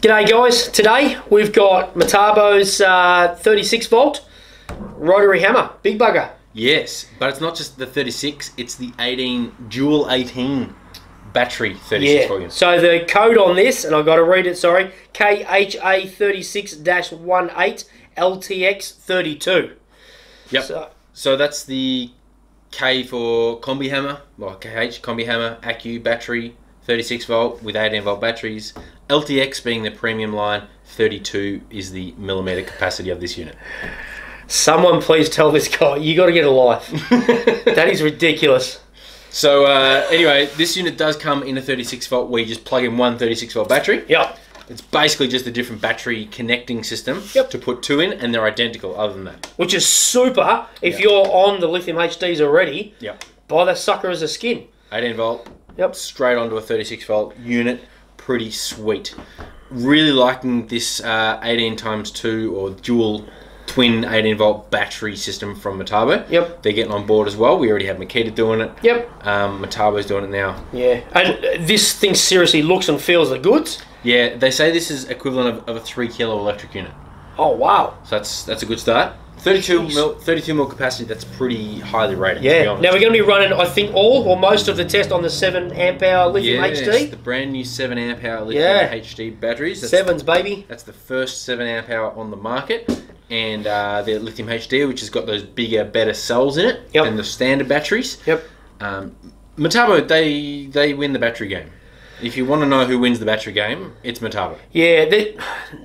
G'day guys, today we've got Metabo's 36 volt rotary hammer, big bugger. Yes, but it's not just the 36, it's the dual 18 battery 36 volume. So the code on this, and I've got to read it, sorry, KHA 36-18 LTX 32. Yep, so that's the K for combi hammer, well KH, combi hammer, Accu battery, 36 volt with 18 volt batteries. LTX being the premium line, 32 is the millimeter capacity of this unit. Someone please tell this guy, you got to get a life. That is ridiculous. So anyway, this unit does come in a 36 volt where you just plug in one 36 volt battery. Yep. It's basically just a different battery connecting system to put two in, and they're identical other than that. Which is super if you're on the Lithium HDs already. Yep. Buy that sucker as a skin. 18 volt. Yep. Straight onto a 36 volt unit. Pretty sweet. Really liking this 18x2 or dual twin 18 volt battery system from Metabo. Yep. They're getting on board as well. We already have Makita doing it. Yep. Metabo's doing it now. Yeah. And this thing seriously looks and feels the goods. Yeah, they say this is equivalent of a 3 kilo electric unit. Oh wow. So that's a good start. 32 mil capacity, that's pretty highly rated, yeah. to be honest. Now we're going to be running, I think, all or most of the test on the 7 amp hour Lithium HD. The brand new 7 amp hour Lithium HD batteries. That's Sevens, baby. That's the first 7 amp hour on the market. And the Lithium HD, which has got those bigger, better cells in it than the standard batteries. Yep. Metabo, they win the battery game. If you want to know who wins the battery game, it's Metabo. Yeah,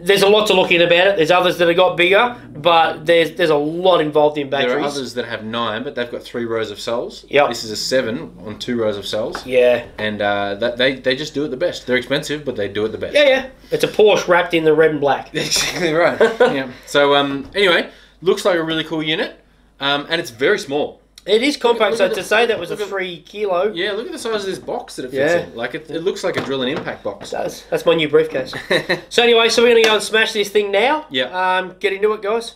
there's a lot to look in about it. There's others that have got bigger, but there's a lot involved in batteries. There are others that have 9, but they've got 3 rows of cells. Yep. This is a 7 on 2 rows of cells. Yeah. And they just do it the best. They're expensive, but they do it the best. Yeah. It's a Porsche wrapped in the red and black. Exactly right. Yeah. So anyway, looks like a really cool unit, and it's very small. It is compact, so to say that was a 3 kilo. Yeah, look at the size of this box that it fits in. Like it looks like a drill and impact box. It does. That's my new briefcase. So anyway, so we're going to go and smash this thing now. Yeah. Get into it, guys.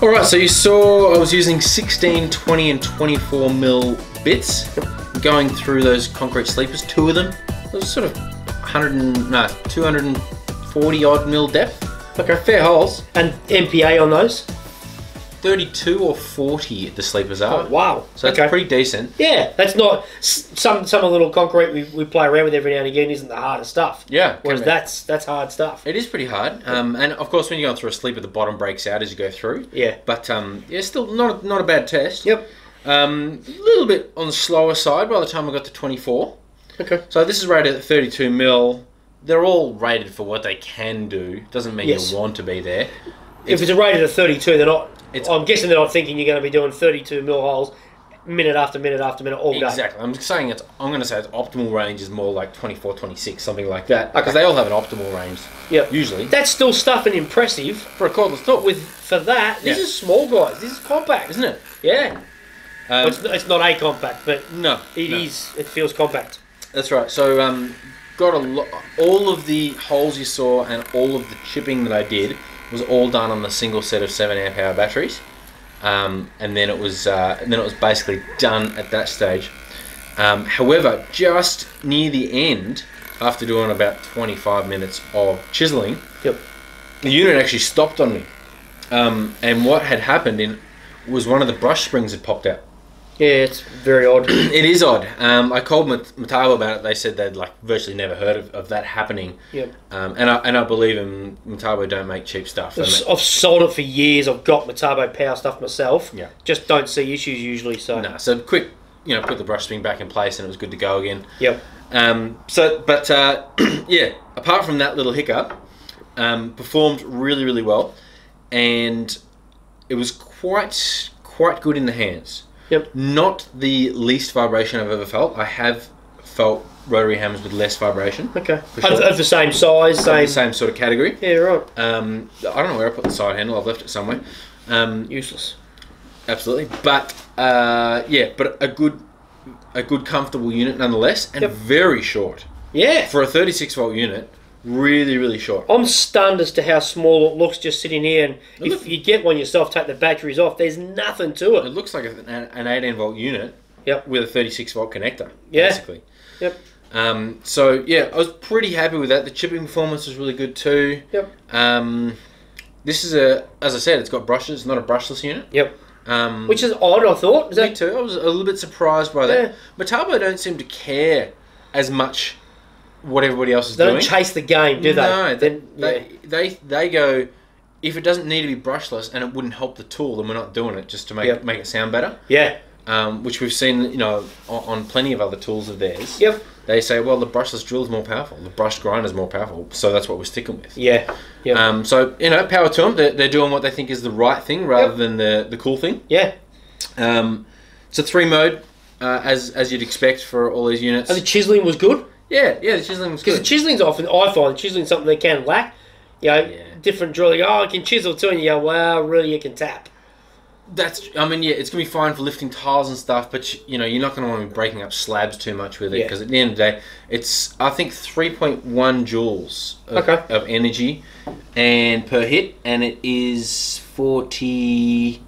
Alright, so you saw I was using 16, 20 and 24 mil bits going through those concrete sleepers, 2 of them. Those sort of 240 odd mil depth. Okay. Fair holes. And MPA on those? 32 or 40 the sleepers are. Oh, wow. So that's pretty decent. Yeah, that's not... Some of the little concrete we play around with every now and again isn't the hardest stuff. Yeah. Whereas that's hard stuff. It is pretty hard. And of course, when you're going through a sleeper, the bottom breaks out as you go through. Yeah. But yeah, still not a bad test. Yep. A little bit on the slower side by the time I got to 24. Okay. So this is rated at 32 mil. They're all rated for what they can do. Doesn't mean you want to be there. If it's rated at 32, they're not... I'm guessing they're not thinking you're going to be doing 32 mil holes minute after minute after minute all day. Exactly. I'm going to say its optimal range is more like 24, 26, something like that. Because they all have an optimal range. Yep. Usually. That's still stuff and impressive. For a cordless tool. For that, this is small, guys. This is compact. Isn't it? Yeah. Well, it's not a compact, but no, it is. It feels compact. That's right. So, got all of the holes you saw and all of the chipping that I did was all done on the single set of 7 amp hour batteries, and then it was basically done at that stage. However, just near the end, after doing about 25 minutes of chiseling, the unit actually stopped on me, and what had happened was one of the brush springs had popped out. Yeah, it's very odd. It is odd. I called Metabo about it. They said they'd virtually never heard of that happening. Yep. And I believe them. Metabo don't make cheap stuff. I've sold it for years. I've got Metabo power stuff myself. Yeah. Just don't see issues usually. So. No. So quick, put the brush spring back in place, and it was good to go again. Yep. Yeah. Apart from that little hiccup, performed really, really well, and it was quite good in the hands. Yep. Not the least vibration I've ever felt. I have felt rotary hammers with less vibration. Okay. Sure. Of the same size, same sort of category. Yeah, right. I don't know where I put the side handle. I've left it somewhere. Useless. Absolutely. But but a good comfortable unit nonetheless, and very short. Yeah. For a 36 volt unit, really, really short. I'm stunned as to how small it looks just sitting here, and if you get one yourself, take the batteries off, there's nothing to it. It looks like an 18 volt unit with a 36 volt connector, basically. Yep. So, yeah, I was pretty happy with that. The chipping performance was really good too. Yep. This is as I said, it's got brushes, it's not a brushless unit. Yep. Which is odd, I thought. Me too. I was a little bit surprised by that. Metabo don't seem to care as much what everybody else is doing. They don't chase the game, do they? No, they go, if it doesn't need to be brushless and it wouldn't help the tool, then we're not doing it just to make it sound better. Yeah. Which we've seen, on plenty of other tools of theirs. Yep. They say, well, the brushless drill is more powerful, the brushed grinder is more powerful, so that's what we're sticking with. Yeah. Yep. So power to them. They're doing what they think is the right thing rather than the cool thing. Yeah. It's a 3-mode, as you'd expect for all these units. And the chiseling was good. Yeah, the chiseling was good. Because the chiseling's often, I find, chiseling's something they can lack. Different drilling. Oh, I can chisel too, and you go, well, really, you can tap. It's going to be fine for lifting tiles and stuff, but you're not going to want to be breaking up slabs too much with it, because at the end of the day, it's, I think, 3.1 joules of energy and per hit, and it is 40...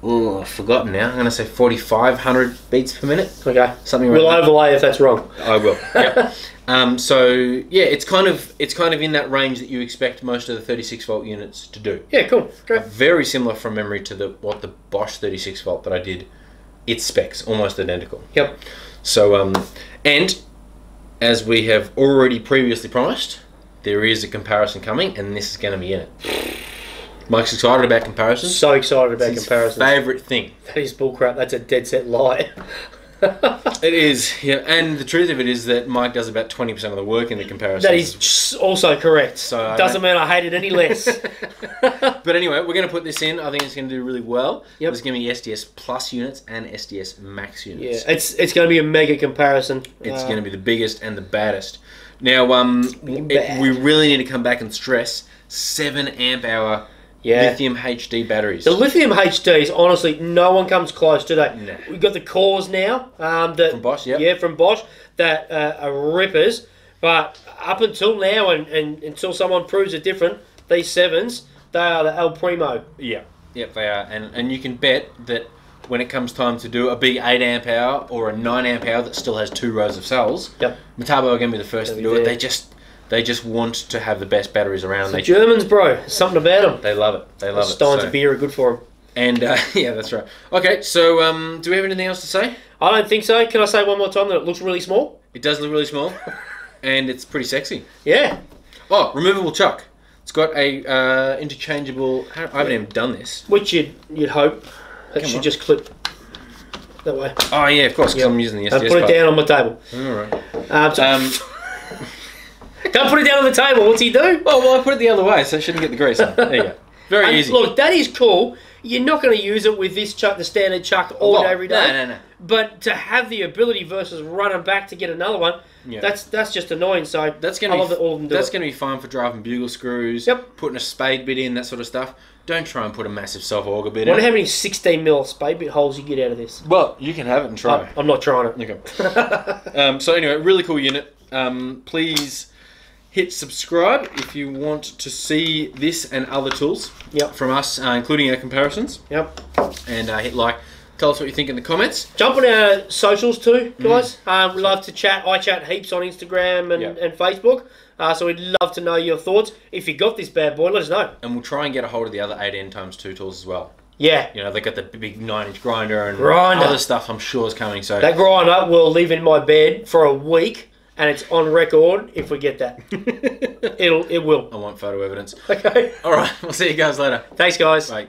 Oh, I've forgotten now. I'm going to say 4,500 beats per minute. Okay. Something we'll overlay if that's wrong. I will. Yep. So yeah, it's kind of in that range that you expect most of the 36 volt units to do. Yeah, cool. Great. Very similar from memory to what the Bosch 36 volt that I did. Its specs almost identical. Yep. So and as we have already previously promised, there is a comparison coming, and this is going to be in it. Mike's excited about comparisons. So excited about comparisons. Favourite thing. That is bullcrap. That's a dead set lie. It is, yeah. And the truth of it is that Mike does about 20% of the work in the comparisons. That is also correct. So doesn't mean I hate it any less. But anyway, we're going to put this in. I think it's going to do really well. Yep. There's going to be SDS-Plus units and SDS-Max units. Yeah, it's going to be a mega comparison. It's going to be the biggest and the baddest. Now, we really need to come back and stress 7 amp hour Lithium HD batteries. The Lithium HDs, honestly, no one comes close, do they? No. We've got the cores now. From Bosch, yeah. Yeah, from Bosch, that are rippers. But up until now, and until someone proves it different, these 7s, they are the El Primo. Yeah. Yep, they are. And you can bet that when it comes time to do a big 8 amp hour or a 9 amp hour that still has 2 rows of cells, Metabo are going to be the first to do it. They just want to have the best batteries around. The Germans, bro. Something about them. They love it. They love it. Steins of beer are good for them. And yeah, that's right. Okay, so do we have anything else to say? I don't think so. Can I say one more time that it looks really small? It does look really small, and it's pretty sexy. Yeah. Oh, removable chuck. It's got a interchangeable. I haven't even done this. Which you'd hope it should just clip that way. Oh yeah, of course, because I'm using the SDS. And put it down on my table. All right. Don't put it down on the table. What's he do? Oh well, I put it the other way, so it shouldn't get the grease on. There you go. Very easy. Look, that is cool. You're not going to use it with this chuck, the standard chuck, all day, every day. No. But to have the ability versus running back to get another one, that's just annoying. So that's going to be fine for driving bugle screws. Yep. Putting a spade bit in, that sort of stuff. Don't try and put a massive self-auger bit in. I wonder how many 16mm spade bit holes you get out of this. Well, you can have it and try. I'm not trying it. Okay. So anyway, really cool unit. Please hit subscribe if you want to see this and other tools from us, including our comparisons. Yep. And hit like. Tell us what you think in the comments. Jump on our socials too, guys. We love to chat. I chat heaps on Instagram and Facebook. So we'd love to know your thoughts. If you got this bad boy, let us know. And we'll try and get a hold of the other 18x2 tools as well. Yeah. You know, they got the big 9-inch grinder and other stuff I'm sure is coming. So that grinder will live in my bed for a week. And it's on record if we get that. It will. I want photo evidence. Okay. All right. We'll see you guys later. Thanks, guys. Bye.